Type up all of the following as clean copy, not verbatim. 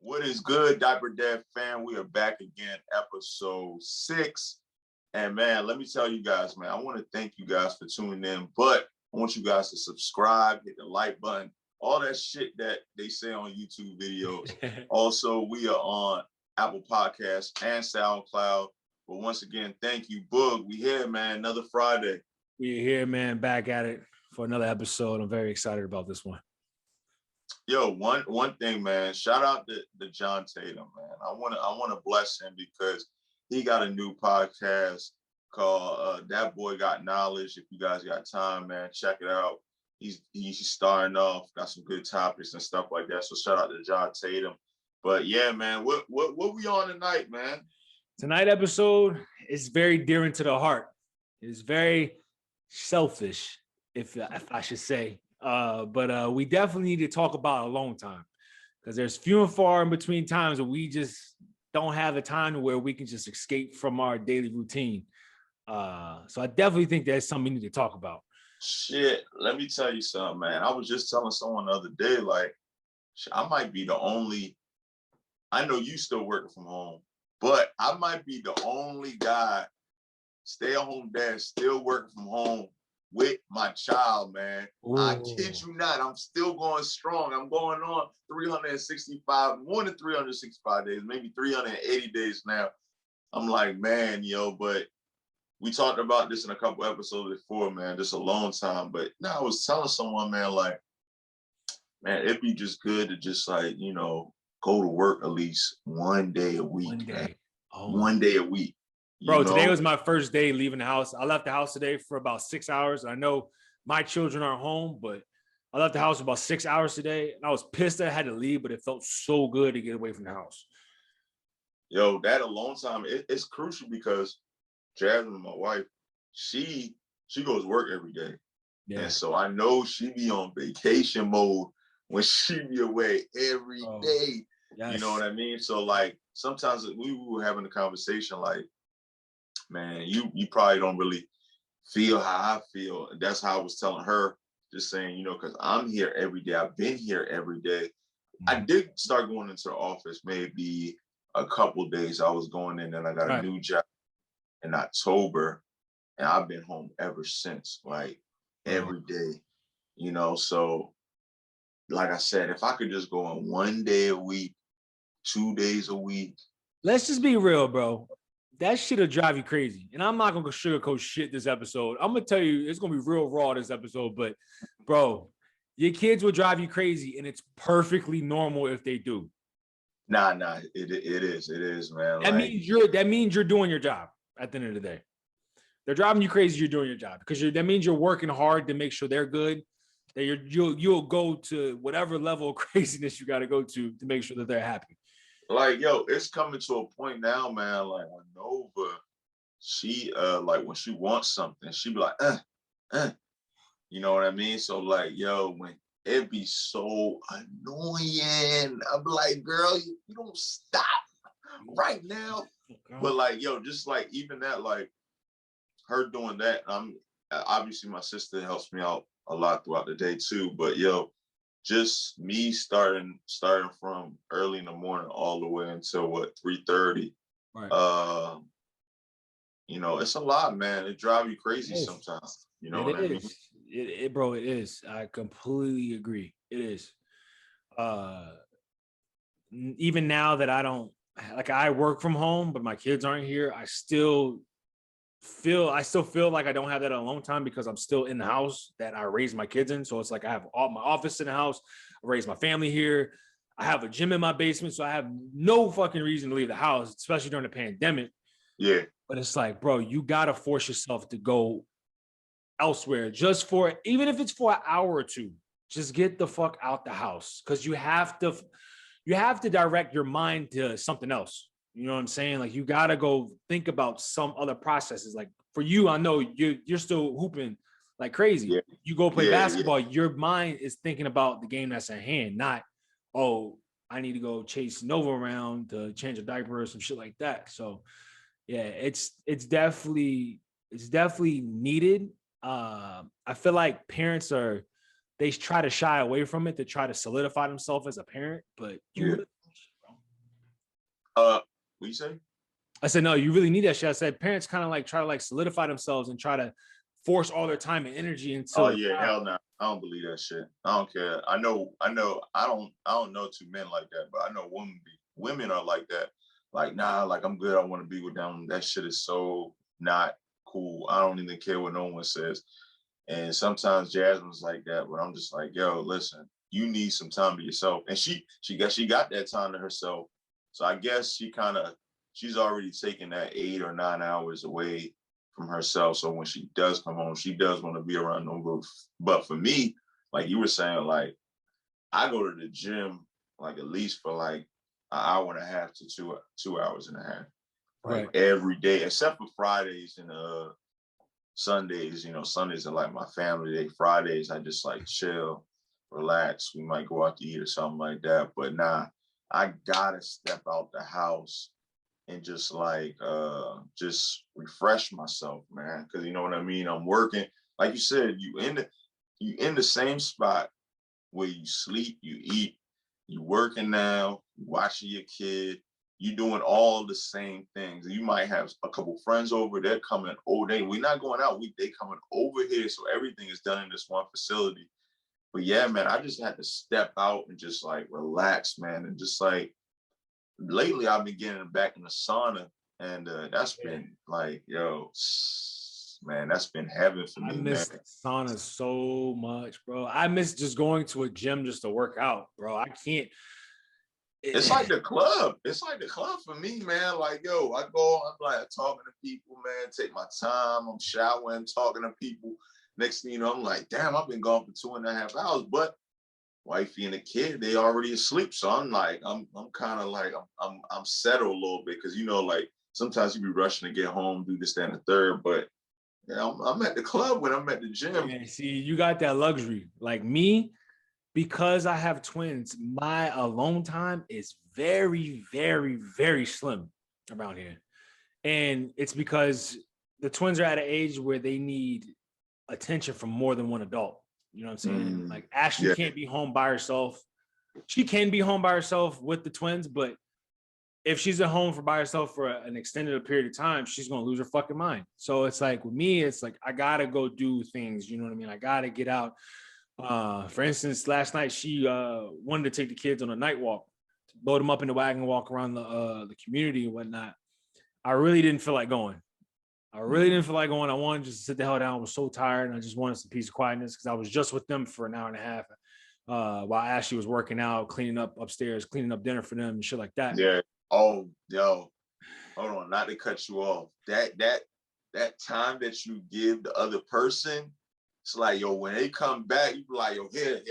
What is good, Diaper Dad fan? We are back again, episode 6. And man, let me tell you guys, man, I want to thank you guys for tuning in, but I want you guys to subscribe, hit the like button, all that shit that they say on YouTube videos. Also, we are on Apple Podcasts and SoundCloud. But once again, thank you, Boog. We here, man, another Friday. We're here, man, back at it for another episode. I'm very excited about this one. Yo, one thing, man. Shout out to John Tatum, man. I wanna bless him because he got a new podcast called That Boy Got Knowledge. If you guys got time, man, check it out. He's starting off, got some good topics and stuff like that. So shout out to John Tatum. But yeah, man, what we on tonight, man? Tonight episode is very dear into the heart. It's very selfish, if I should say. But we definitely need to talk about alone time, because there's few and far in between times where we just don't have the time where we can just escape from our daily routine. So I definitely think that's something we need to talk about. Shit, let me tell you something, man. I was just telling someone the other day, like, I might be the only, I know you still working from home, but I might be the only guy, stay-at-home dad, still working from home with my child, man. Ooh. I kid you not, I'm still going strong. I'm going on 365, more than 365 days, maybe 380 days now. I'm like, man, but we talked about this in a couple episodes before, man, just a long time. But now I was telling someone, man, like, man, it'd be just good to just like, go to work at least one day a week. 1 day. Oh. 1 day a week. Bro, today was my first day leaving the house. I left the house today for about 6 hours. I know my children aren't home, but I left the house for about 6 hours today. And I was pissed that I had to leave, but it felt so good to get away from the house. Yo, that alone time, it's crucial because Jasmine, my wife, she goes to work every day. Yeah. And so I know she be on vacation mode when she be away every day. Yes. You know what I mean? So like sometimes we were having a conversation like, man, you probably don't really feel how I feel. That's how I was telling her, just saying, because I'm here every day. I've been here every day. Mm-hmm. I did start going into the office maybe a couple days. I was going in and I got a new job in October, and I've been home ever since, like every day, so like I said, if I could just go on 1 day a week, 2 days a week. Let's just be real, bro. That shit'll drive you crazy. And I'm not gonna sugarcoat shit this episode. I'm gonna tell you, it's gonna be real raw this episode, but bro, your kids will drive you crazy, and it's perfectly normal if they do. Nah, it is, man. That means you're doing your job at the end of the day. They're driving you crazy, you're doing your job, because that means you're working hard to make sure they're good, that you'll go to whatever level of craziness you got to go to make sure that they're happy. Like, yo, it's coming to a point now, man, like when Nova, she like when she wants something, she be like, you know what I mean? So like, yo, when it be so annoying, I'm like, girl, you don't stop right now. But like, yo, just like even that, like her doing that, obviously my sister helps me out a lot throughout the day too, but yo, just me starting from early in the morning all the way until 3:30. Right. It's a lot, man. It drives you crazy sometimes. You know what I mean? Bro, it is. I completely agree. It is. Even now that I work from home, but my kids aren't here, I still feel like I don't have that alone time because I'm still in the house that I raised my kids in. So it's like I have all my office in the house. I raised my family here. I have a gym in my basement, so I have no fucking reason to leave the house, especially during the pandemic. Yeah. But it's like, bro, you gotta force yourself to go elsewhere, even if it's for an hour or two. Just get the fuck out the house, because you have to direct your mind to something else. You know what I'm saying? Like, you got to go think about some other processes. Like for you, I know you're still hooping like crazy. Yeah. You go play basketball, your mind is thinking about the game that's at hand, not, oh, I need to go chase Nova around to change a diaper or some shit like that. So yeah, it's definitely needed. I feel like parents they try to shy away from it to try to solidify themselves as a parent, but What you say? I said, no, you really need that shit. I said, parents kind of like try to like solidify themselves and try to force all their time and energy into. Oh yeah, hell no. I don't believe that shit. I don't care. I know. I don't know two men like that, but I know women are like that. Like, nah, like I'm good. I want to be with them. That shit is so not cool. I don't even care what no one says. And sometimes Jasmine's like that, but I'm just like, yo, listen, you need some time to yourself. And she got that time to herself. So I guess she's already taken that 8 or 9 hours away from herself. So when she does come home, she does want to be around no roof. But for me, like you were saying, like I go to the gym like at least for like an hour and a half to 2 hours and a half. Like every day, except for Fridays and Sundays. Sundays are like my family day. Fridays I just like chill, relax. We might go out to eat or something like that. But nah, I gotta step out the house and just like just refresh myself, man. Cause you know what I mean? I'm working. Like you said, you in the same spot where you sleep, you eat, you working now, you watching your kid, you doing all the same things. You might have a couple friends over, they're coming, we're not going out, they coming over here. So everything is done in this one facility. But yeah, man, I just had to step out and just like relax, man. And just like lately I've been getting back in the sauna, and that's been like, yo, man, that's been heaven for me. I miss sauna so much, bro. I miss just going to a gym just to work out, bro. I can't. It's like the club. It's like the club for me, man. Like, yo, I go, I'm like talking to people, man, take my time. I'm showering, talking to people. Next thing you know, I'm like, damn, I've been gone for 2.5 hours. But wifey and the kid, they already asleep. So I'm like, I'm kind of like, I'm settled a little bit. Cause like sometimes you be rushing to get home, do this, that, and the third. But yeah, I'm at the club when I'm at the gym. Yeah, see, you got that luxury. Like me, because I have twins, my alone time is very, very, very slim around here. And it's because the twins are at an age where they need attention from more than one adult. You know what I'm saying? Like Ashley can't be home by herself. She can be home by herself with the twins, but if she's at home by herself for an extended period of time, she's gonna lose her fucking mind. So it's like with me, it's like I gotta go do things. You know what I mean? I gotta get out. For instance, last night she wanted to take the kids on a night walk, load them up in the wagon, walk around the community and whatnot. I really didn't feel like going. I wanted just to sit the hell down. I was so tired, and I just wanted some peace and quietness because I was just with them for an hour and a half while Ashley was working out, cleaning up upstairs, cleaning up dinner for them and shit like that. Yeah. Oh, yo, hold on, not to cut you off. That time that you give the other person, it's like, yo, when they come back, you be like, yo, here.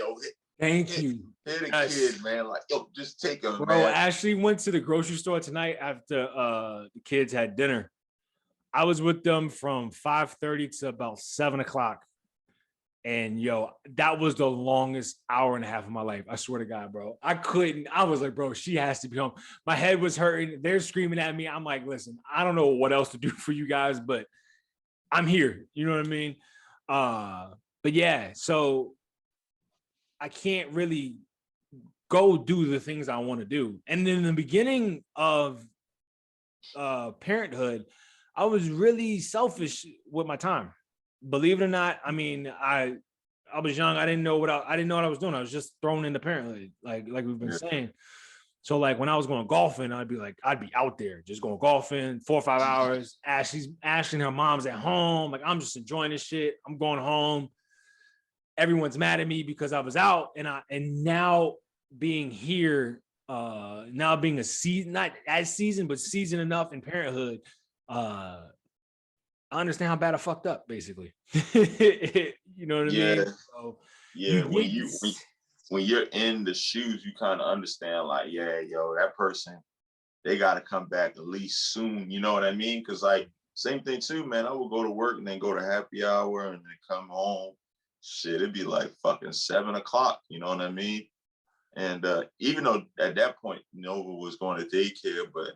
Thank you. Here the kid, man. Like, yo, just take him, bro, man. Ashley went to the grocery store tonight after the kids had dinner. I was with them from 5:30 to about 7 o'clock. And yo, that was the longest hour and a half of my life. I swear to God, bro. I was like, bro, she has to be home. My head was hurting. They're screaming at me. I'm like, listen, I don't know what else to do for you guys, but I'm here. You know what I mean? But yeah, so I can't really go do the things I want to do. And in the beginning of parenthood, I was really selfish with my time. Believe it or not, I mean, I was young. I didn't know what I was doing. I was just thrown into parenthood, like we've been saying. So like when I was going golfing, I'd be out there just going golfing 4 or 5 hours. Ashley and her mom's at home. Like I'm just enjoying this shit. I'm going home. Everyone's mad at me because I was out, and now being here, now being a season, not as seasoned, but seasoned enough in parenthood. I understand how bad I fucked up, basically. You know what I mean? So when you're in the shoes, you kind of understand, like, yeah, yo, that person, they got to come back at least soon. You know what I mean? Because like same thing too, man. I would go to work and then go to happy hour and then come home. Shit, it'd be like fucking 7 o'clock. You know what I mean? And even though at that point Nova was going to daycare, but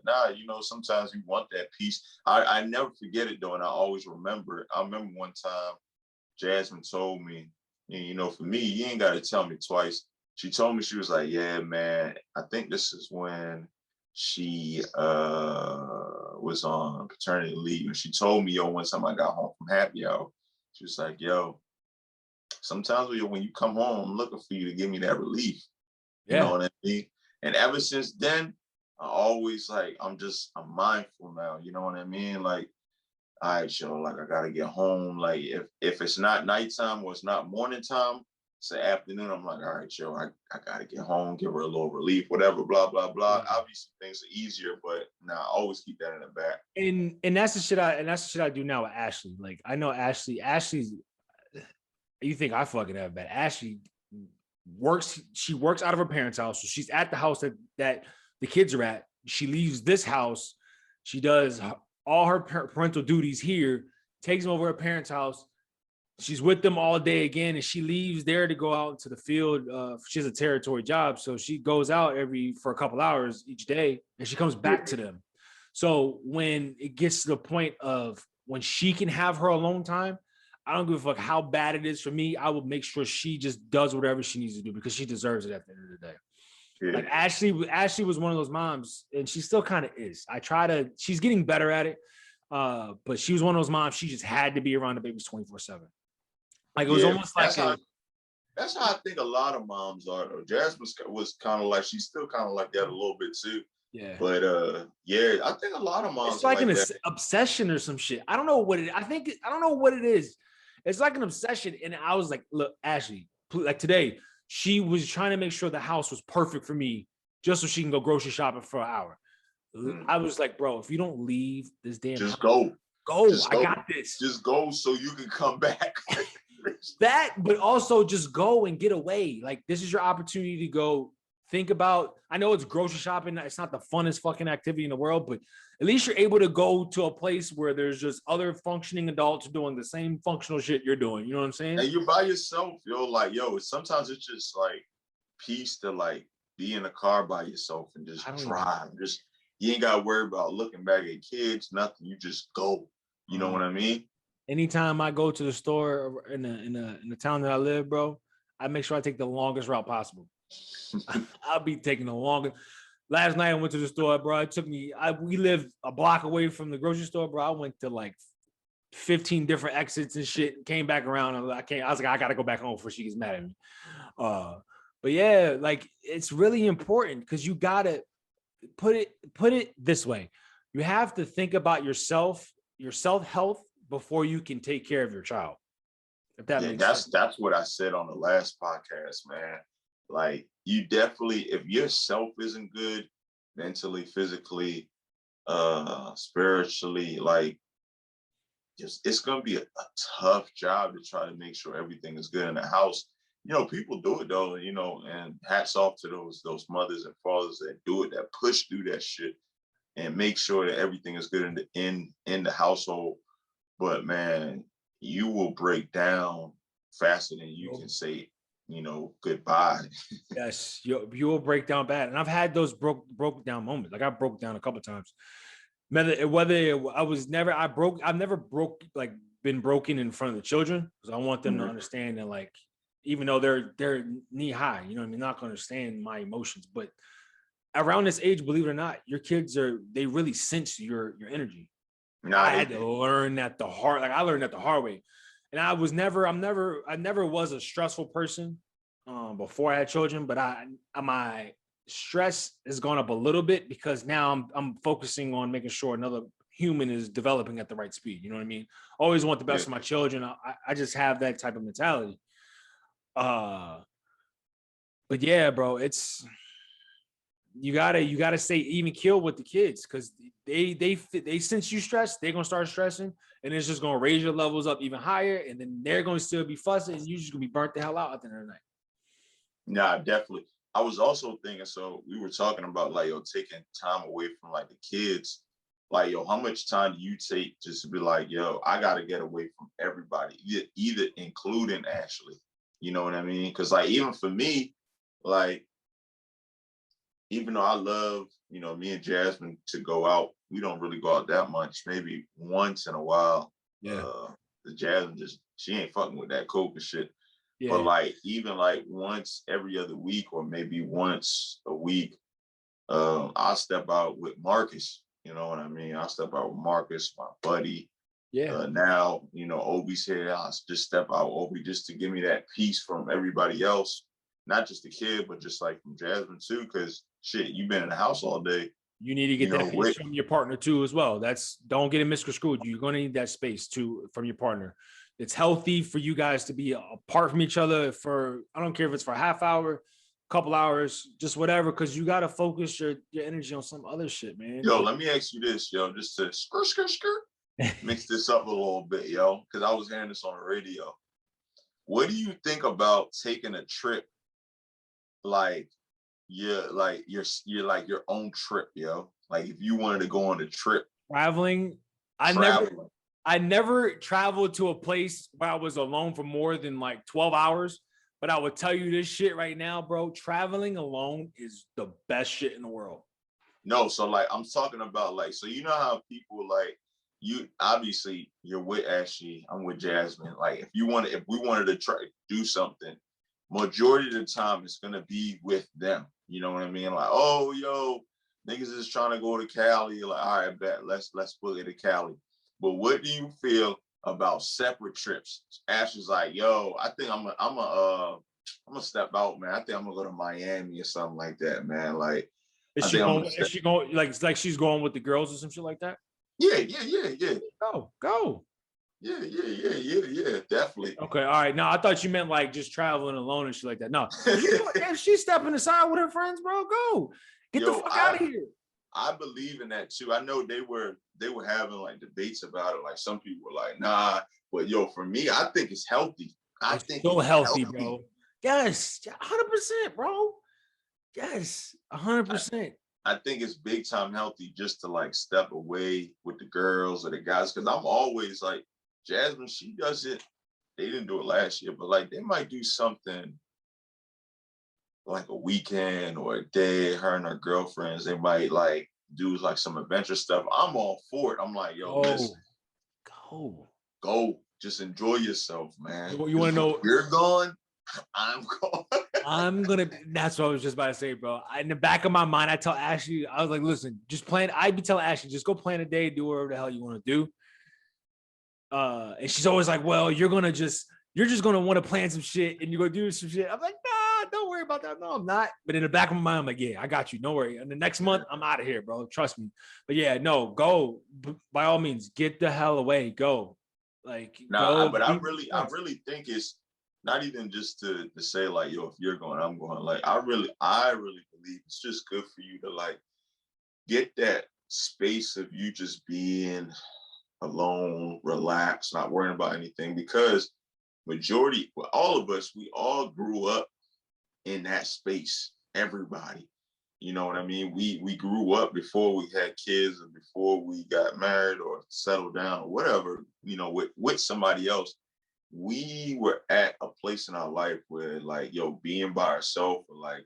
sometimes you want that peace. I never forget it though, and I always remember it. I remember one time Jasmine told me, for me, you ain't got to tell me twice. She told me, she was like, yeah, man, I think this is when she was on paternity leave, and she told me, yo, one time I got home from happy hour, she was like, yo, sometimes when you come home, I'm looking for you to give me that relief. You know Yeah. what I mean? And ever since then, I always like, I'm mindful now. You know what I mean? Like, all right, yo, like I gotta get home. Like if it's not nighttime or it's not morning time, it's the afternoon. I'm like, all right, yo, I gotta get home, give her a little relief, whatever, blah, blah, blah. Yeah. Obviously things are easier, but now I always keep that in the back. And that's the shit I do now with Ashley. Like I know Ashley's you think I fucking have bad. Ashley she works out of her parents' house. So she's at the house that the kids are at. She leaves this house. She does all her parental duties here, takes them over her parents' house. She's with them all day again, and she leaves there to go out to the field. She has a territory job, so she goes out for a couple hours each day, and she comes back to them. So when it gets to the point of when she can have her alone time, I don't give a fuck how bad it is for me. I will make sure she just does whatever she needs to do because she deserves it at the end of the day. Yeah. Like Ashley was one of those moms, and she still kind of is. She's getting better at it. But she was one of those moms, she just had to be around the babies 24/7. Like it was almost like that's how I think a lot of moms are though. Jasmine was kind of like, she's still kind of like that a little bit too. Yeah. But yeah, I think a lot of moms it's like an that. obsession or some shit. I don't know what it I don't know what it is. It's like an obsession. And I was like, look, Ashley, like today, she was trying to make sure the house was perfect for me just so she can go grocery shopping for an hour. I was like, bro, if you don't leave this damn just house, go. I got this. Just go so you can come back. That, but also just go and get away. Like this is your opportunity to go think about. I know it's grocery shopping. It's not the funnest fucking activity in the world, but at least you're able to go to a place where there's just other functioning adults doing the same functional shit you're doing. You know what I'm saying? And you're by yourself. You're like, yo, sometimes it's just like peace to like be in a car by yourself and just drive. Just you ain't gotta worry about looking back at kids, nothing. You just go. You know what I mean? Anytime I go to the store in the town that I live, bro, I make sure I take the longest route possible. I'll be taking the longest. Last night I went to the store, bro. It took me. We live a block away from the grocery store, bro. I went to like 15 different exits and shit. Came back around. I was like, I gotta go back home before she gets mad at me. But yeah, like it's really important because you gotta put it this way. You have to think about yourself, your self-health before you can take care of your child. If that makes sense. That's what I said on the last podcast, man. Like you definitely, if your self isn't good, mentally, physically, spiritually, like it's gonna be a tough job to try to make sure everything is good in the house. You know, people do it though, you know, and hats off to those mothers and fathers that do it, that push through that shit and make sure that everything is good in the household. But man, you will break down faster than you can say, you know, goodbye. Yes, you will break down bad. And I've had those broke down moments. Like I broke down a couple of times. I've never been broken in front of the children because I want them to understand that, like, even though they're knee high, you know what I mean, not gonna understand my emotions. But around this age, believe it or not, your kids they really sense your energy. I had to learn that the hard, like I learned that the hard way. And I never was a stressful person before I had children, but my stress has gone up a little bit because now I'm focusing on making sure another human is developing at the right speed. You know what I mean? Always want the best for my children. I just have that type of mentality. But yeah, bro, you gotta stay even keel with the kids because they sense you stress, they're gonna start stressing, and it's just gonna raise your levels up even higher, and then they're gonna still be fussing, and you're just gonna be burnt the hell out at the end of the night. Nah, definitely. I was also thinking, so we were talking about like, yo, taking time away from like the kids. Like, yo, how much time do you take just to be like, yo, I gotta get away from everybody, either including Ashley. You know what I mean? Because like even for me, like, even though I love, you know, me and Jasmine to go out, we don't really go out that much. Maybe once in a while. Yeah. The Jasmine she ain't fucking with that coke and shit. Yeah. But like even like once every other week or maybe once a week, I'll step out with Marcus. You know what I mean? I'll step out with Marcus, my buddy. Yeah. Now, Obi's here. I'll just step out with Obi just to give me that peace from everybody else. Not just the kid, but just like from Jasmine too. Cause shit, you've been in the house all day. You need to get that peace from your partner too, as well. Don't get it misconstrued. You're going to need that space too from your partner. It's healthy for you guys to be apart from each other for, I don't care if it's for a half hour, couple hours, just whatever, because you got to focus your energy on some other shit, man. Yo, let me ask you this, yo, just to skirt, mix this up a little bit, yo, because I was hearing this on the radio. What do you think about taking a trip like you're your own trip, yo? Like if you wanted to go on a trip. Traveling. I never traveled to a place where I was alone for more than like 12 hours. But I would tell you this shit right now, bro. Traveling alone is the best shit in the world. No, so like I'm talking about like, so you know how people like you obviously you're with Ashley, I'm with Jasmine. Like if we wanted to try to do something, majority of the time it's gonna be with them. You know what I mean? Like, oh yo, niggas is trying to go to Cali. Like, all right, bet let's book it to Cali. But what do you feel about separate trips? Ashley's like, yo, I think I'm gonna step out, man. I think I'm gonna go to Miami or something like that, man. Like, is she going like she's going with the girls or some shit like that? Yeah. Go. Yeah, definitely. Okay, all right. No, I thought you meant like just traveling alone and shit like that. No, if she's stepping aside with her friends, bro, go. Get the fuck out of here. I believe in that too. I know they were having like debates about it. Like some people were like, nah, but yo, for me, I think it's healthy. I think it's so healthy, bro. Yes, 100%, bro. Yes, 100%. I think it's big time healthy just to like step away with the girls or the guys. Cause I'm always like, Jasmine, she does it. They didn't do it last year, but like they might do something like a weekend or a day, her and her girlfriends, they might like do like some adventure stuff. I'm all for it. I'm like, yo, listen, go, just enjoy yourself, man. You want to know? You're gone. I'm gone. That's what I was just about to say, bro. In the back of my mind, I tell Ashley, I was like, listen, just plan. I'd be telling Ashley, just go plan a day, do whatever the hell you want to do. And she's always like, well, you're just gonna want to plan some shit and you're gonna do some shit. I'm like, nah, don't worry about that. No, I'm not. But in the back of my mind, I'm like, yeah, I got you. Don't worry. And the next month, I'm out of here, bro. Trust me. But yeah, no, go. By all means, get the hell away. Go. Like, no, but I really think it's not even just to say like, yo, if you're going, I'm going. Like, I really believe it's just good for you to like get that space of you just being alone, relaxed, not worrying about anything, because all of us, we all grew up in that space. Everybody, you know what I mean? We grew up before we had kids or before we got married or settled down or whatever, with somebody else. We were at a place in our life where like, yo, being by ourselves or like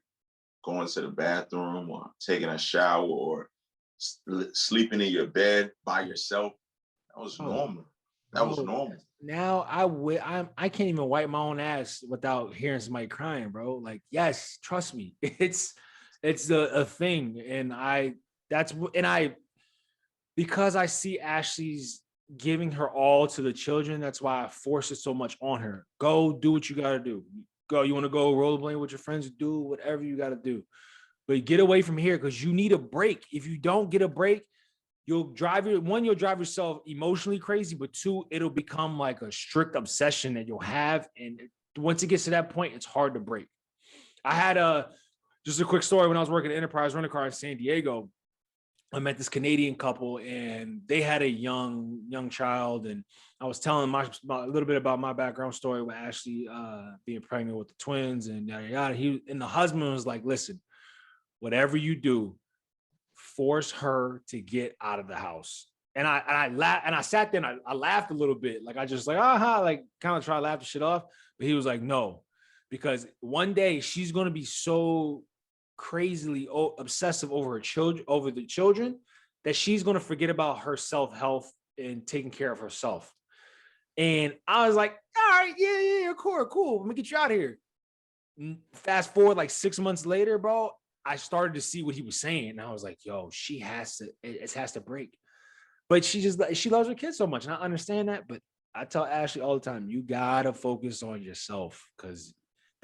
going to the bathroom or taking a shower or sleeping in your bed by yourself, that was normal. That was normal. Now I can't even wipe my own ass without hearing somebody crying, bro. Like, yes, trust me, it's a thing, and because I see Ashley's giving her all to the children. That's why I force it so much on her. Go do what you got to do. Go. You want to go rollerblading with your friends? Do whatever you got to do, but get away from here because you need a break. If you don't get a break, you'll drive yourself emotionally crazy, but two, it'll become like a strict obsession that you'll have. And once it gets to that point, it's hard to break. I had just a quick story. When I was working at Enterprise Rental Car in San Diego, I met this Canadian couple and they had a young child. And I was telling a little bit about my background story with Ashley being pregnant with the twins and yada, yada. And the husband was like, listen, whatever you do, force her to get out of the house. And I sat there and I laughed a little bit. Like I just like, like kind of try to laugh the shit off. But he was like, no, because one day she's going to be so crazily obsessive over the children that she's going to forget about her self-health and taking care of herself. And I was like, all right, yeah, cool. Let me get you out of here. Fast forward like 6 months later, bro. I started to see what he was saying, and I was like, yo, it has to break. But she loves her kids so much, and I understand that. But I tell Ashley all the time, you gotta focus on yourself, because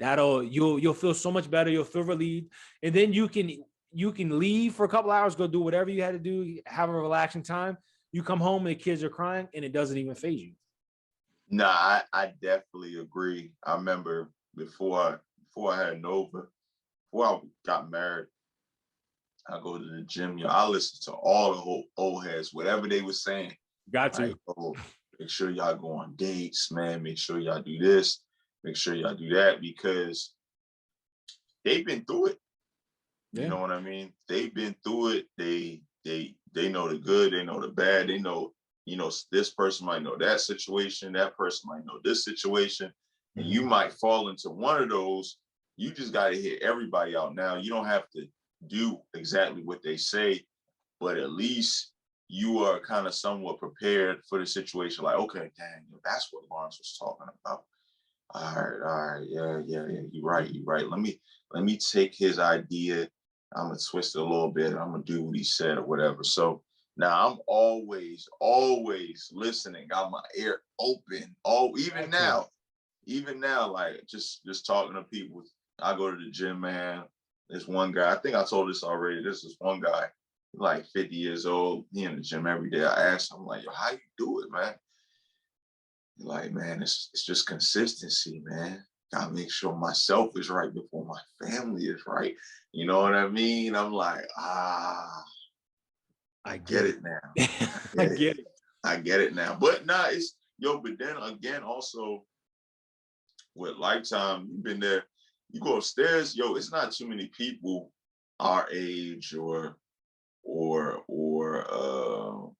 you'll feel so much better. You'll feel relieved, and then you can leave for a couple hours, go do whatever you had to do, have a relaxing time. You come home and the kids are crying, and it doesn't even faze you. Nah, I definitely agree. I remember before I had Nova, before I got married, I go to the gym. I listen to all the whole old heads, whatever they were saying. Got to. Like, oh, make sure y'all go on dates, man. Make sure y'all do this. Make sure y'all do that, because they've been through it. You know what I mean? They've been through it. They know the good. They know the bad. They know, this person might know that situation. That person might know this situation. And you might fall into one of those. You just got to hit everybody out. Now, you don't have to do exactly what they say, but at least you are kind of somewhat prepared for the situation. Like, okay, dang, that's what Lawrence was talking about. All right, yeah, you're right. Let me take his idea. I'm gonna twist it a little bit. I'm gonna do what he said or whatever. So now I'm always listening. Got my ear open. Even now, like just talking to people. I go to the gym, man. There's one guy. I think I told this already. This is one guy, like 50 years old. He in the gym every day. I asked him, like, yo, how you do it, man? He's like, man, it's just consistency, man. Gotta make sure myself is right before my family is right. You know what I mean? I'm like, I get it now. I get it now. But nah, but then again, also with Lifetime, you've been there, you go upstairs, it's not too many people our age or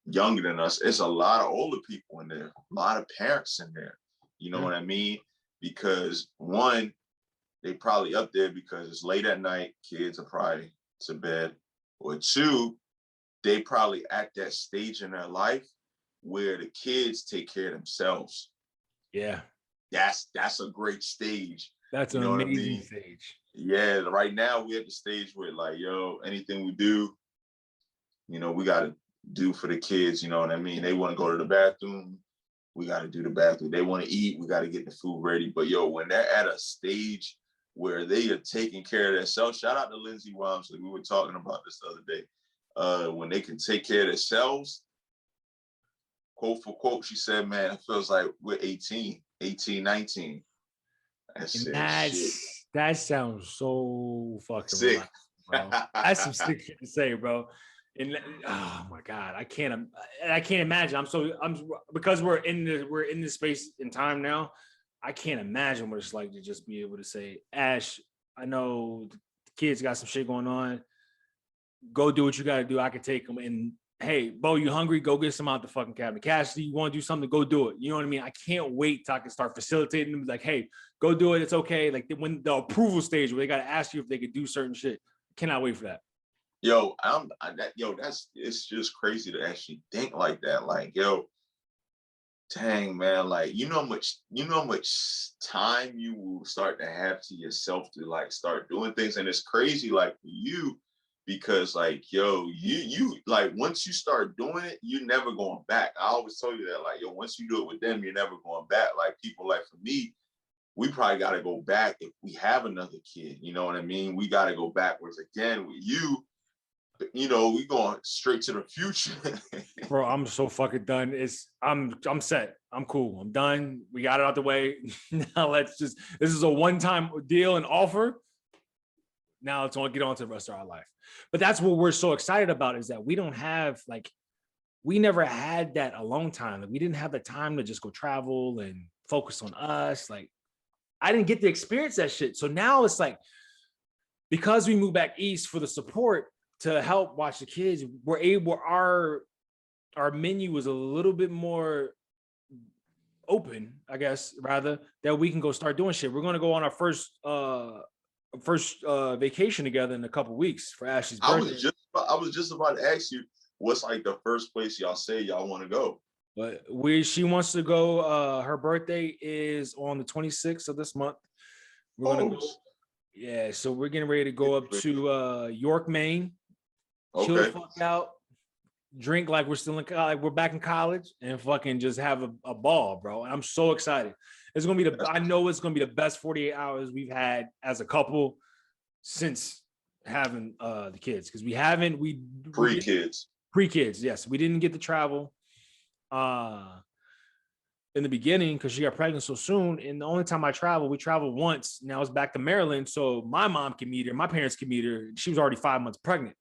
younger than us. It's a lot of older people in there, a lot of parents in there. You know what I mean? Because one, they probably up there because it's late at night, kids are probably to bed, or two, they probably at that stage in their life where the kids take care of themselves. Yeah. That's a great stage. That's an amazing stage. Yeah, right now we're at the stage where, like, anything we do, we got to do for the kids. You know what I mean? They want to go to the bathroom, we got to do the bathroom. They want to eat, we got to get the food ready. But when they're at a stage where they are taking care of themselves, shout out to Lindsay Walmsley. We were talking about this the other day. When they can take care of themselves, quote for quote, she said, man, it feels like we're 18, 19. I said, shit. That sounds so fucking sick, relaxed, bro. That's some sick shit to say, bro. And oh my god, I can't imagine. Because we're in this space in time now. I can't imagine what it's like to just be able to say, Ash, I know the kids got some shit going on. Go do what you got to do. I can take them. And hey, Bo, you hungry? Go get some out the fucking cabinet. Cassidy, you want to do something? Go do it. You know what I mean? I can't wait till I can start facilitating them. Like, hey, go do it. It's okay. Like when the approval stage where they got to ask you if they could do certain shit. Cannot wait for that. It's just crazy to actually think like that. Like, dang, man, like, you know how much time you will start to have to yourself to like start doing things. And it's crazy, like, for you, because like, you like, once you start doing it, you're never going back. I always tell you that, like, once you do it with them, you're never going back. Like, people like, for me, we probably got to go back if we have another kid. You know what I mean? We got to go backwards again with you. We going straight to the future. Bro, I'm so fucking done. I'm set. I'm cool. I'm done. We got it out the way. Now this is a one-time deal and offer. Now let's get on to the rest of our life. But that's what we're so excited about, is that we don't have, like, we never had that alone time. Like, we didn't have the time to just go travel and focus on us. Like, I didn't get to experience that shit. So now it's like, because we moved back east for the support to help watch the kids, we're able, our menu was a little bit more open, I guess, rather, that we can go start doing shit. We're going to go on our first vacation together in a couple weeks for Ashley's birthday. I was just about to ask you, what's like the first place y'all say y'all want to go? But she wants to go. Her birthday is on the 26th of this month. We're gonna go. Yeah, so we're getting ready to go up to York, Maine. Chill the Okay. fuck out, drink like we're still in like we're back in college, and fucking just have a ball, bro. And I'm so excited. It's gonna be I know it's gonna be the best 48 hours we've had as a couple since having the kids, because we Pre-kids. pre-kids, yes. We didn't get to travel in the beginning because she got pregnant so soon. And the only time we traveled once. Now it's back to Maryland. So my mom can meet her, my parents can meet her. She was already 5 months pregnant.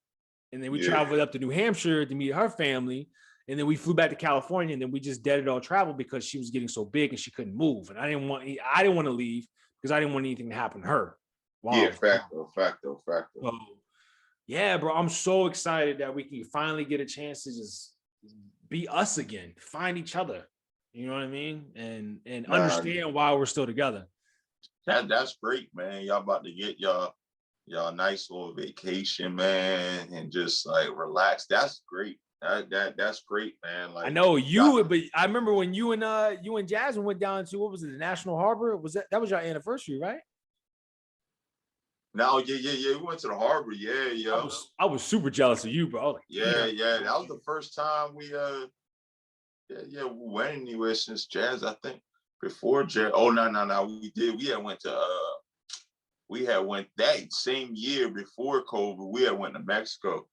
And then we traveled up to New Hampshire to meet her family. And then we flew back to California, and then we just deaded all travel because she was getting so big and she couldn't move. And I didn't want to leave because I didn't want anything to happen to her. Wow. Yeah, facto. So, yeah, bro, I'm so excited that we can finally get a chance to just be us again, find each other. You know what I mean? And understand why we're still together. That's great, man. Y'all about to get y'all nice little vacation, man, and just like relax. That's great. That's great, man. Like, I know you, but I remember when you and Jasmine went down to, what was it, the National Harbor? Was that was your anniversary, right? No, yeah. We went to the harbor. Yeah. I was super jealous of you, bro. Like, yeah. That was the first time we we went anywhere since Jazz. I think before Jazz. Oh no. We had went to we had went that same year before COVID. We had went to Mexico.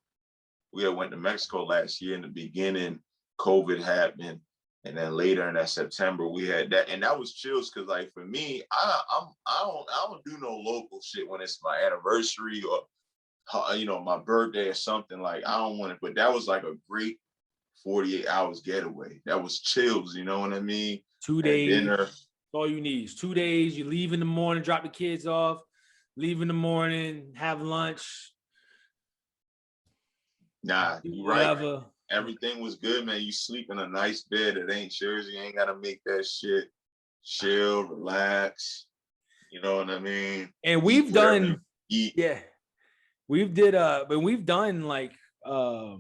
We had went to Mexico last year in the beginning. COVID happened, and then later in that September we had that, and that was chills because, like, for me, I don't do no local shit when it's my anniversary or my birthday or something. Like, I don't want it, but that was like a great 48 hours getaway. That was chills, you know what I mean? 2 days. Dinner. All you need is 2 days. You leave in the morning, drop the kids off, leave in the morning, have lunch. Nah, you right. Everything was good, man. You sleep in a nice bed. It ain't yours. You ain't gotta make that shit. Chill, relax. You know what I mean? And we've done, but we've done like we'll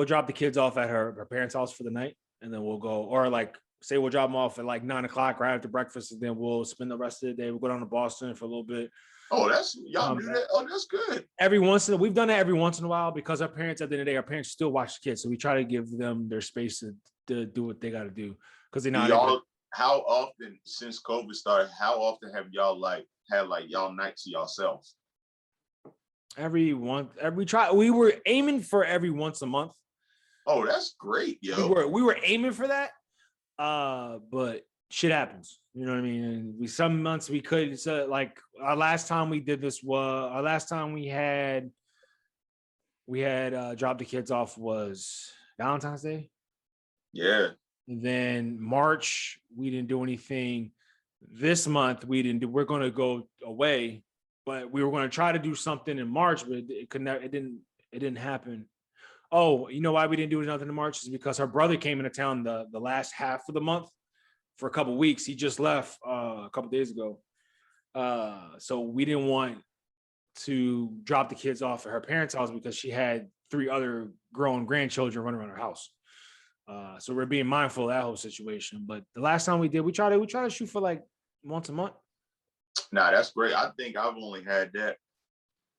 drop the kids off at her parents' house for the night, and then we'll go, or like say we'll drop them off at like 9 o'clock right after breakfast, and then we'll spend the rest of the day. We'll go down to Boston for a little bit. Oh, that's y'all do that. Oh, that's good. We've done that every once in a while because our parents, at the end of the day, our parents still watch the kids, so we try to give them their space to do what they got to do because they're not. Y'all, how often since COVID started? How often have y'all had y'all night to yourselves? We were aiming for every once a month. Oh, that's great, yo. We were aiming for that, but shit happens. You know what I mean? And some months we could. So like our last time we did this we had dropped the kids off was Valentine's Day. Yeah. And then March we didn't do anything. This month we're going to go away, but we were going to try to do something in March, but it didn't happen. Oh, you know why we didn't do nothing in March is because her brother came into town the last half of the month for a couple of weeks. He just left a couple of days ago. So we didn't want to drop the kids off at her parents' house because she had 3 other grown grandchildren running around her house. So we're being mindful of that whole situation. But the last time we try to shoot for like once a month. Nah, that's great. I think I've only had that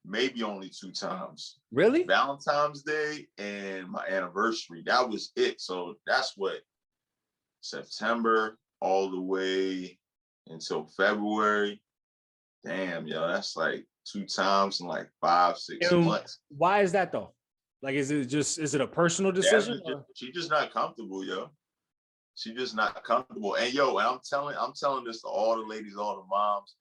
maybe only 2 times. Really? Valentine's Day and my anniversary. That was it. So that's what, September all the way until February. Damn, yo, that's like 2 times in like 5-6 months. Why is that though? Like, is it a personal decision? She's just not comfortable, yo. She's just not comfortable. And yo, and I'm telling this to all the ladies, all the moms.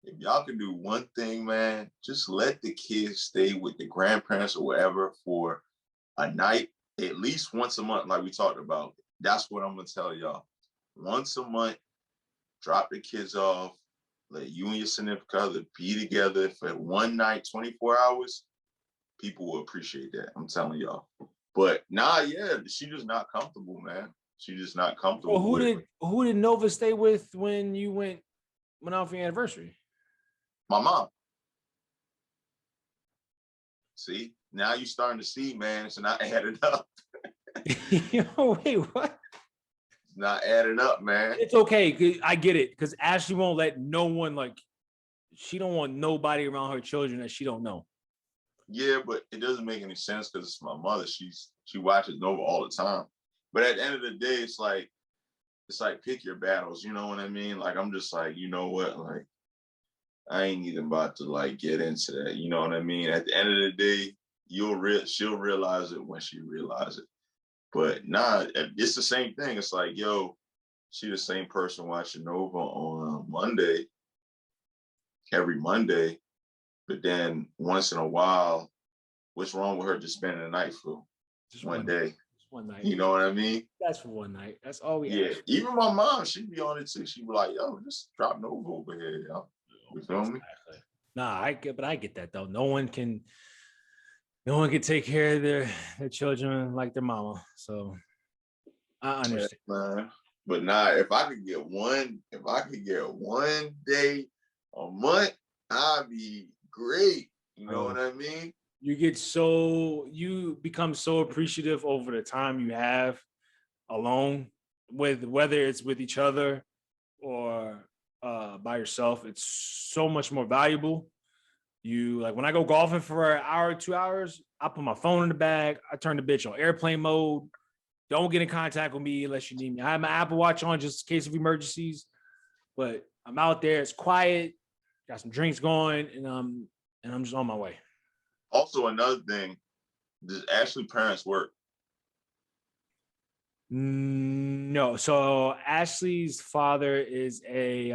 If y'all can do one thing, man, just let the kids stay with the grandparents or whatever for a night, at least once a month, like we talked about. That's what I'm gonna tell y'all. Once a month, drop the kids off, let you and your significant other be together for one night, 24 hours. People will appreciate that. I'm telling y'all. But she's just not comfortable, man. She's just not comfortable. Well, who did Nova stay with when you went out for your anniversary? My mom. See, now you're starting to see, man. It's not adding up. Wait, what? It's not adding up, man. It's okay. I get it because Ashley won't let no one like she don't want nobody around her children that she don't know. Yeah, but it doesn't make any sense because it's my mother. She watches Nova all the time. But at the end of the day, it's like pick your battles. You know what I mean? Like I'm just like, you know what? Like I ain't even about to like get into that. You know what I mean? At the end of the day, she'll realize it when she realizes it. But nah, it's the same thing. It's like, yo, she the same person watching Nova on Monday, every Monday. But then once in a while, what's wrong with her just spending the night for just one day? Just one night. You know what I mean? That's for one night. That's all we ask. Even my mom, she'd be on it too. She'd be like, yo, just drop Nova over here, yo. You feel me? Nah, I get that though. No one can take care of their children like their mama. So I understand. Yeah, man. But nah, if I could get one day a month, I'd be great. You know what I mean? You become so appreciative over the time you have alone, with whether it's with each other or by yourself. It's so much more valuable. You like when I go golfing for an hour, 2 hours, I put my phone in the bag. I turn the bitch on airplane mode. Don't get in contact with me unless you need me. I have my Apple Watch on just in case of emergencies, but I'm out there. It's quiet. Got some drinks going, and I'm just on my way. Also, another thing, does Ashley parents work? No. So Ashley's father is he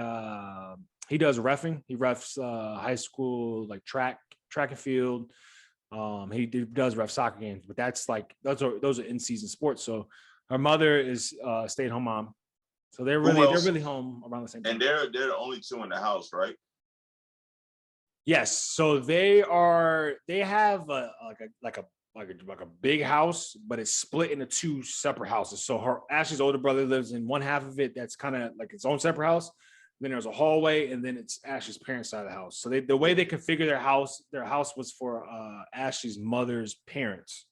does reffing. He refs high school like track and field. He does ref soccer games, but that's like those are in-season sports. So her mother is a stay-at-home mom. So they're really home around the same time. And they're the only two in the house, right? Yes. So they have a big house, but it's split into two separate houses. So Ashley's older brother lives in one half of it that's kind of like its own separate house. Then there's a hallway, and then it's Ashley's parents' side of the house. So the way they configure their house was for Ashley's mother's parents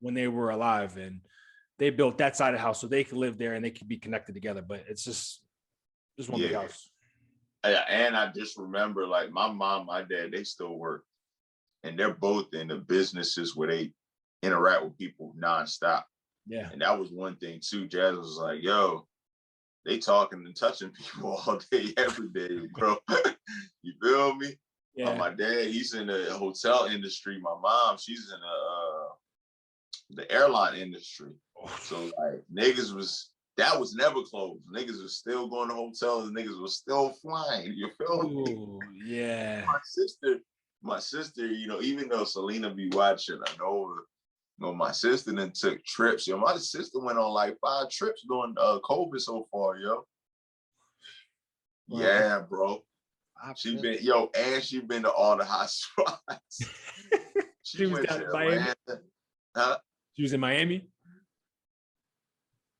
when they were alive, and they built that side of the house so they could live there and they could be connected together. But it's just one big house. And I just remember, like, my mom, my dad, they still work, and they're both in the businesses where they interact with people nonstop. Yeah, and that was one thing too. Jazz was like, "Yo, they talking and touching people all day, every day, bro." You feel me? Yeah. My dad, he's in the hotel industry. My mom, she's in the airline industry. So like that was never closed. Niggas was still going to hotels and niggas was still flying. You feel me? Yeah. My sister, even though Selena be watching, I know, my sister then took trips. My sister went on like 5 trips during COVID so far, yo. Wow. Yeah, bro. She been to all the hot spots. She went to Atlanta. Huh? She was in Miami.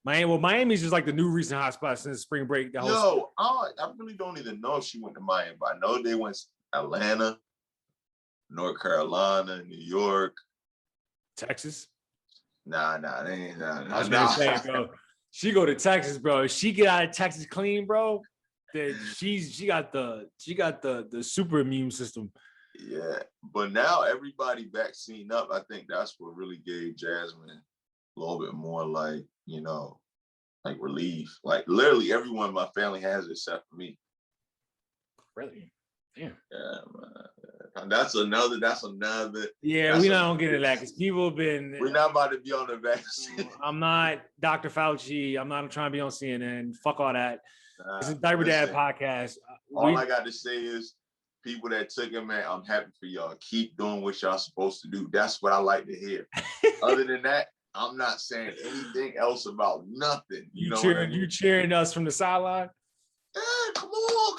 Miami's just like the new recent hotspot since spring break. I really don't even know if she went to Miami, but I know they went to Atlanta, North Carolina, New York, Texas. Nah, they ain't. I was gonna say, bro. She go to Texas, bro. If she get out of Texas clean, bro, then she got the super immune system. Yeah, but now everybody vaccine up. I think that's what really gave Jasmine a little bit more like, like relief. Like literally everyone in my family has it except for me. Really? Damn. Yeah, man. That's another. Yeah, we don't get into that because people have been. We're not about to be on the vaccine. I'm not Dr. Fauci. I'm not trying to be on CNN. Fuck all that. It's a Diaper Dad podcast. All I got to say is, people that took it, man, I'm happy for y'all. Keep doing what y'all supposed to do. That's what I like to hear. Other than that, I'm not saying anything else about nothing. You cheering us from the sideline? Yeah, come on.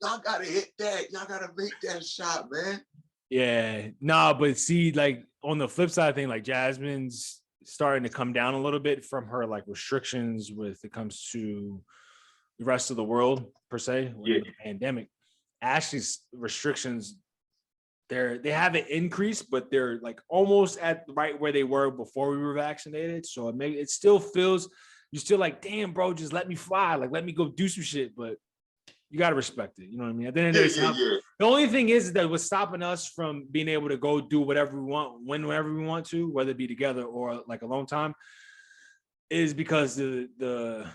Y'all gotta hit that. Y'all gotta make that shot, man. Yeah, but see, like on the flip side thing, like Jasmine's starting to come down a little bit from her like restrictions with it comes to the rest of the world per se. Yeah. The pandemic. Ashley's restrictions, they haven't increased, but they're like almost at right where they were before we were vaccinated. So it still feels, you're still like, damn, bro, just let me fly. Like, let me go do some shit. But You got to respect it. You know what I mean? At the end of the day, the only thing is that what's stopping us from being able to go do whatever we want, whenever we want to, whether it be together or like alone time, is because the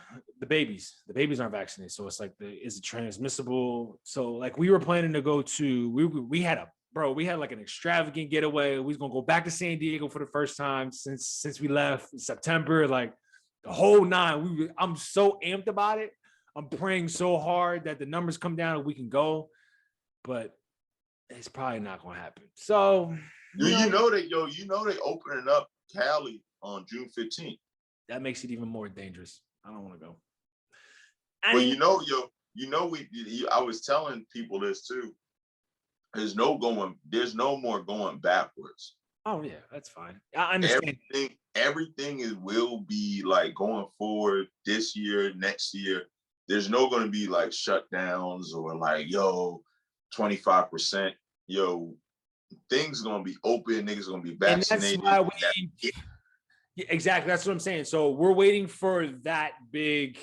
babies aren't vaccinated. So it's like is it transmissible? So like we were planning to go to, we had like an extravagant getaway. We was gonna go back to San Diego for the first time since we left in September, like the whole nine. I'm so amped about it. I'm praying so hard that the numbers come down and we can go, but it's probably not gonna happen. So you know they opening up Cali on June 15th. That makes it even more dangerous. I don't want to go. But I was telling people this too. There's no more going backwards. Oh yeah, that's fine. I understand. Everything will be like going forward this year, next year. There's no going to be like shutdowns or like 25%. Things going to be open. Niggas going to be vaccinated. And that's why exactly. That's what I'm saying. So we're waiting for that big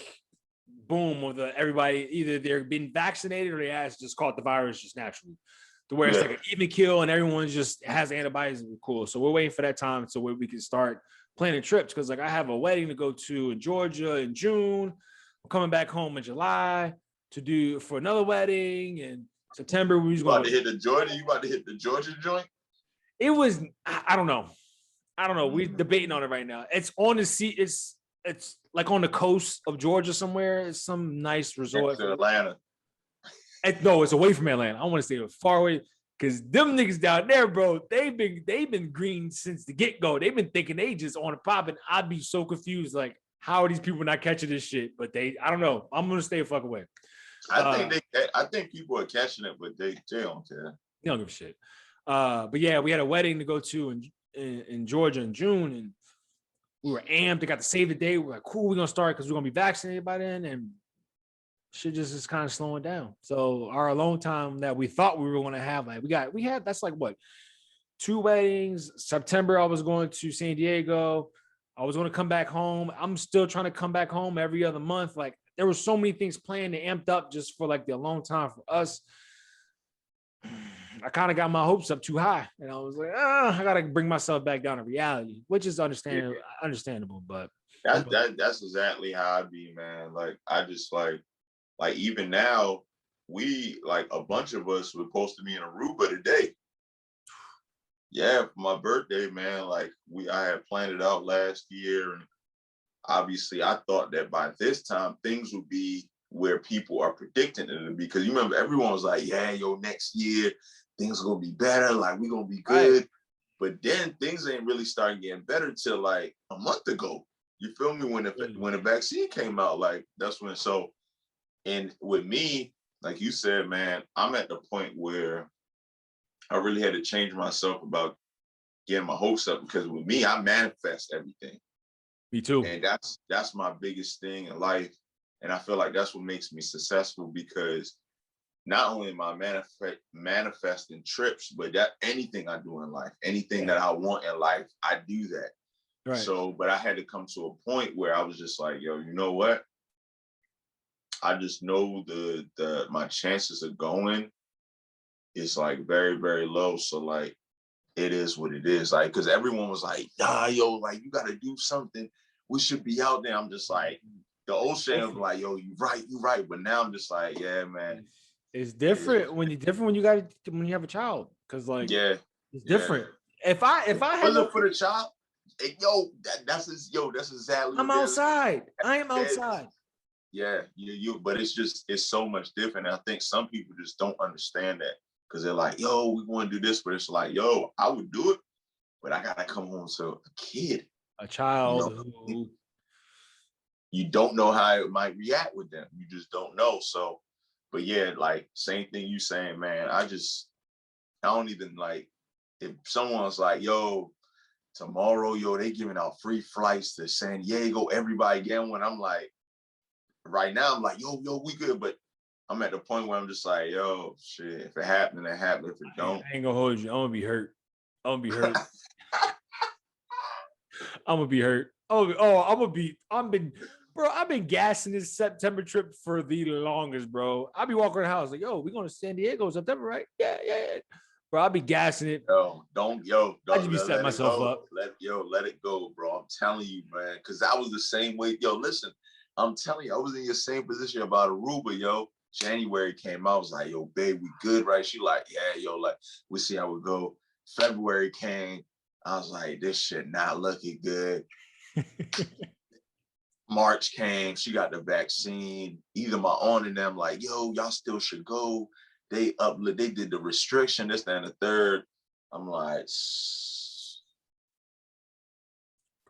boom of everybody either they're being vaccinated or they just caught the virus just naturally. To where it's like an even kill and everyone just has antibodies and we're cool. So we're waiting for that time so where we can start planning trips. Cause like I have a wedding to go to in Georgia in June. I'm coming back home in July to do for another wedding. And September we was going to hit the Georgia. You about to hit the Georgia joint? It was, I don't know. We're debating on it right now. It's on the sea. It's like on the coast of Georgia somewhere. It's some nice resort. Atlanta. No, it's away from Atlanta. I want to stay far away because them niggas down there, bro, they've been green since the get-go. They've been thinking they just on a pop, and I'd be so confused. Like, how are these people not catching this shit? But I don't know. I'm gonna stay a fuck away. I think people are catching it, but they don't care. They don't give a shit. But yeah, we had a wedding to go to in Georgia in June, and we were amped. They got to save the day. We're like, cool, we're gonna start because we're gonna be vaccinated by then, and shit just is kind of slowing down. So our alone time that we thought we were going to have, like we had that's like what 2 weddings. September I was going to San Diego. I was going to come back home. I'm still trying to come back home every other month. Like there were so many things planned and amped up just for like the alone time for us. I kind of got my hopes up too high, and I was like, I gotta bring myself back down to reality, which is understandable. But that's exactly how I be, man. Like I just like even now, we like a bunch of us were supposed to be in Aruba today. Yeah, for my birthday, man. Like I had planned it out last year, and obviously I thought that by this time things would be where people are predicting it to be. Because you remember everyone was like, yeah, next year things are gonna be better, like we're gonna be good. Right. But then things ain't really starting getting better till like a month ago. You feel me? When the vaccine came out, like that's when. So, and with me, like you said, man, I'm at the point where I really had to change myself about getting my hopes up, because with me, I manifest everything. Me too. And that's my biggest thing in life. And I feel like that's what makes me successful, because not only am I manifesting trips, but that anything I do in life, anything that I want in life, I do that. Right. So, but I had to come to a point where I was just like, yo, you know what? I just know my chances of going is like very, very low. So like, it is what it is. Like, cause everyone was like, nah, yo, like you got to do something. We should be out there. I'm just like, the old Shane was like, yo, you right. But now I'm just like, yeah, man. It's different when you have a child. Cause like, it's different. If I had it for the child, that's exactly. I'm outside. I am outside. Yeah, but it's so much different. I think some people just don't understand that, because they're like, yo, we want to do this, but it's like, yo, I would do it, but I gotta come home to a kid, a child who you don't know how it might react with them. You just don't know. So, but yeah, like same thing you saying, man. I don't even like, if someone's like, yo, tomorrow, they giving out free flights to San Diego, everybody getting one. I'm like, right now, I'm like, yo, we good. But I'm at the point where I'm just like, yo, shit, if it happened, it happened. If it don't, I ain't gonna hold you. I'm gonna be hurt. I'm gonna be hurt. Bro, I've been gassing this September trip for the longest, bro. I'll be walking around the house like, yo, we going to San Diego September, right? Yeah. Bro, I'll be gassing it. Don't I just be let setting it myself go. up. Let it go, bro. I'm telling you, man. Cause I was the same way. Yo, listen, I'm telling you, I was in your same position about Aruba, yo. January came out, I was like, yo, babe, we good, right? She like, yeah, yo, like, we see how it go. February came, I was like, this shit not looking good. March came, she got the vaccine. Either my aunt and them like, yo, y'all still should go. They did the restriction, this, that, and the third. I'm like,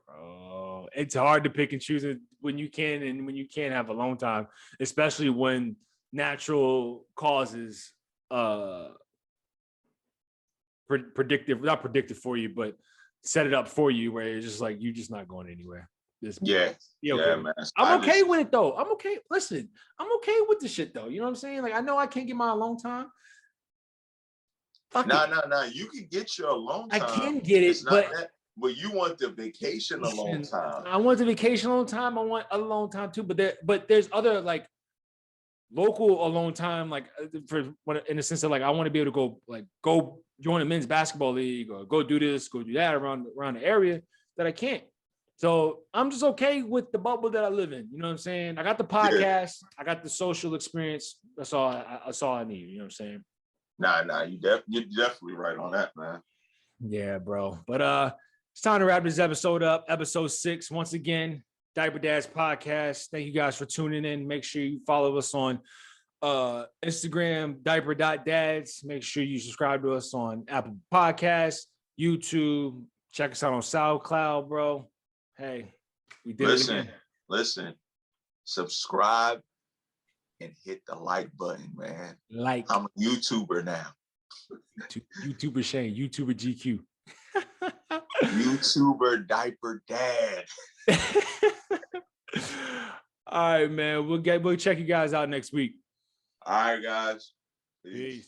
oh, it's hard to pick and choose it when you can and when you can't have a long time, especially when natural causes not predictive for you, but set it up for you where it's just like you're just not going anywhere. yeah, okay. man. I'm okay with it though. I'm okay. Listen, I'm okay with the shit though. You know what I'm saying? Like I know I can't get my alone time. No. You can get your alone time. I can get it, but you want the vacation alone time. I want the vacation alone time. I want alone time too. But there's other like local alone time, like for in the sense of like I want to be able to go join a men's basketball league or go do this, go do that around the area that I can't. So I'm just okay with the bubble that I live in. You know what I'm saying? I got the podcast, I got the social experience. That's all I need. You know what I'm saying? Nah, you're definitely right on that, man. Yeah, bro. But it's time to wrap this episode up. Episode 6. Once again, Diaper Dads Podcast. Thank you guys for tuning in. Make sure you follow us on Instagram, diaper.dads. Make sure you subscribe to us on Apple Podcasts, YouTube. Check us out on SoundCloud, bro. Hey, we did it again. Listen, subscribe and hit the like button, man. I'm a YouTuber now. YouTuber Shane, YouTuber GQ. YouTuber Diaper Dad. All right, man. We'll check you guys out next week. All right, guys. Peace.